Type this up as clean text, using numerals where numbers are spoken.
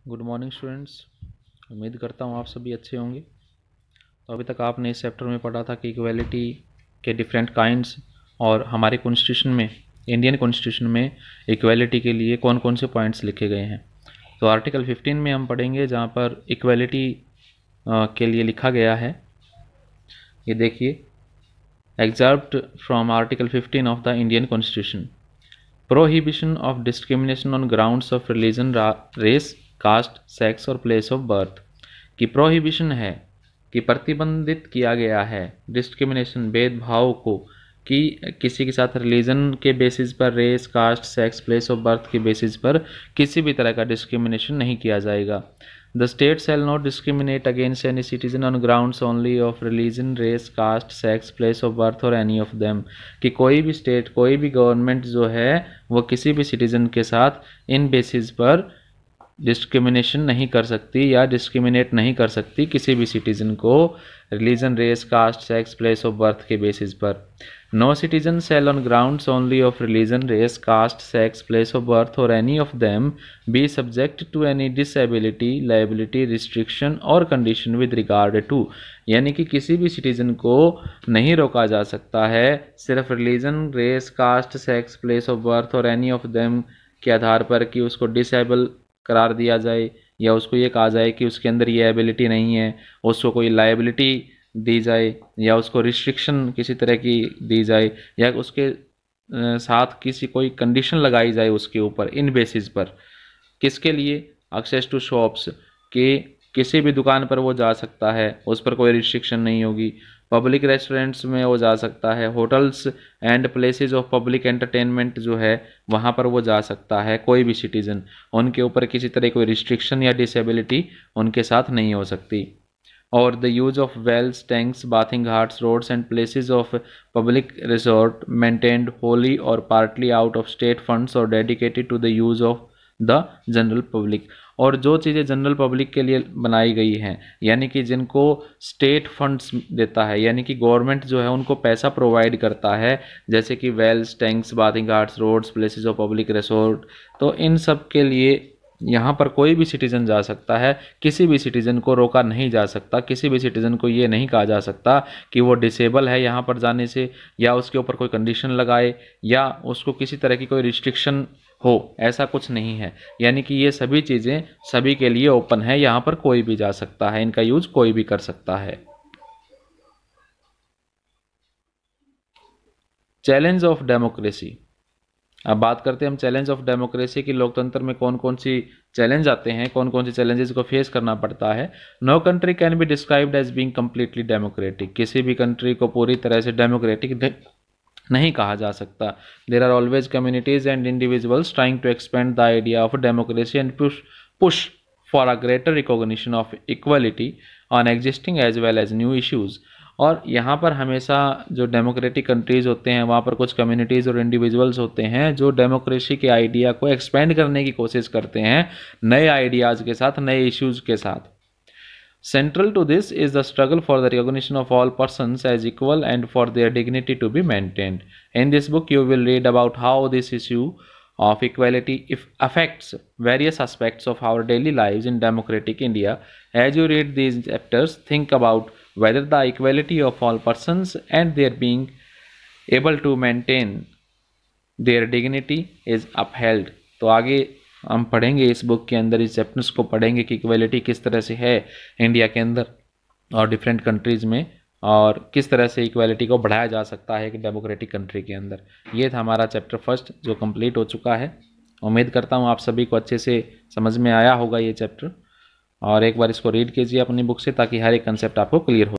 Good morning students. उम्मीद करता हूँ आप सभी अच्छे होंगे। तो अभी तक आपने इस चैप्टर में पढ़ा था कि इक्वालिटी के डिफरेंट काइंड्स और हमारे कॉन्स्टिट्यूशन में, इंडियन कॉन्स्टिट्यूशन में इक्वालिटी के लिए कौन कौन से पॉइंट्स लिखे गए हैं। तो आर्टिकल 15 में हम पढ़ेंगे जहाँ पर इक्वालिटी के लिए लिखा गया है। ये देखिए, excerpt from article 15 of the Indian constitution, prohibition of discrimination on grounds of religion, race, caste, sex और प्लेस ऑफ बर्थ। की प्रोहिबिशन है कि प्रतिबंधित किया गया है डिस्क्रिमिनेशन, भेदभाव को, कि किसी के साथ रिलीजन के बेसिस पर, race, caste, sex, place of birth के बेसिस पर किसी भी तरह का डिस्क्रिमिनेशन नहीं किया जाएगा। The state shall not discriminate against any citizen on grounds only of religion, race, caste, sex, place of birth और एनी ऑफ देम। कि कोई भी स्टेट, कोई भी गवर्नमेंट जो है वो किसी भी सिटीजन के साथ इन बेसिस पर डिस्क्रिमिनेशन नहीं कर सकती या डिस्क्रिमिनेट नहीं कर सकती किसी भी सिटीजन को religion, race, caste, sex, place of birth के बेसिस पर। No citizen shall on grounds only of religion, race, caste, sex, place of birth और any of them be subject to any disability, liability, restriction और condition with regard to. यानी कि किसी भी citizen को नहीं रोका जा सकता है सिर्फ religion, race, caste, sex, place of birth और एनी ऑफ देम के आधार पर कि उसको डिसेबल करार दिया जाए या उसको ये कहा जाए कि उसके अंदर ये एबिलिटी नहीं है, उसको कोई लाइबिलिटी दी जाए या उसको रिस्ट्रिक्शन किसी तरह की दी जाए या उसके साथ किसी कोई कंडीशन लगाई जाए उसके ऊपर, इन बेसिस पर। किसके लिए? एक्सेस टू शॉप्स, कि किसी भी दुकान पर वो जा सकता है, उस पर कोई रिस्ट्रिक्शन नहीं होगी। पब्लिक रेस्टोरेंट्स में वो जा सकता है, hotels and places of public entertainment जो है वहाँ पर वो जा सकता है। कोई भी सिटीज़न, उनके ऊपर किसी तरह कोई रिस्ट्रिक्शन या डिसेबिलिटी उनके साथ नहीं हो सकती। और the use of wells, tanks, bathing ghats, roads and places of public resort maintained wholly और partly out of state funds और dedicated to the use of the general public. और जो चीज़ें जनरल पब्लिक के लिए बनाई गई हैं, यानी कि जिनको स्टेट फंड्स देता है, यानी कि गवर्नमेंट जो है उनको पैसा प्रोवाइड करता है, जैसे कि wells, tanks, bathing ghats, roads, places of public resort, तो इन सब के लिए यहाँ पर कोई भी सिटीज़न जा सकता है। किसी भी सिटीज़न को रोका नहीं जा सकता, किसी भी सिटीज़न को ये नहीं कहा जा सकता कि वो डिसेबल है यहाँ पर जाने से, या उसके ऊपर कोई कंडीशन लगाए या उसको किसी तरह की कोई रिस्ट्रिक्शन हो, ऐसा कुछ नहीं है। यानी कि ये सभी चीज़ें सभी के लिए ओपन है, यहाँ पर कोई भी जा सकता है, इनका यूज कोई भी कर सकता है। Challenge of democracy. अब बात करते हैं हम चैलेंज ऑफ डेमोक्रेसी की। लोकतंत्र में कौन कौन सी चैलेंज आते हैं, कौन कौन सी चैलेंजेस को फेस करना पड़ता है। No country can be described as being completely democratic. किसी भी कंट्री को पूरी तरह से डेमोक्रेटिक नहीं कहा जा सकता। There are always communities and individuals trying to expand the idea of democracy and push for a greater recognition of equality on existing as well as new issues. और यहाँ पर हमेशा जो डेमोक्रेटिक कंट्रीज़ होते हैं वहाँ पर कुछ कम्युनिटीज़ और इंडिविजुअल्स होते हैं जो डेमोक्रेसी के आइडिया को एक्सपेंड करने की कोशिश करते हैं नए आइडियाज़ के साथ, नए इश्यूज़ के साथ। Central to this is the struggle for the recognition of all persons as equal and for their dignity to be maintained. In this book, you will read about how this issue of equality affects various aspects of our daily lives in democratic India. As you read these chapters, think about whether the equality of all persons and their being able to maintain their dignity is upheld. तो आगे हम पढ़ेंगे इस book के अंदर, इस chapters को पढ़ेंगे कि इक्वलिटी किस तरह से है इंडिया के अंदर और डिफरेंट कंट्रीज़ में, और किस तरह से इक्वलिटी को बढ़ाया जा सकता है एक डेमोक्रेटिक कंट्री के अंदर। ये था हमारा चैप्टर फर्स्ट जो कंप्लीट हो चुका है। उम्मीद करता हूँ आप सभी को अच्छे से समझ में आया होगा ये चैप्टर, और एक बार इसको रीड कीजिए अपनी बुक से ताकि हर एक कंसेप्ट आपको क्लियर हो।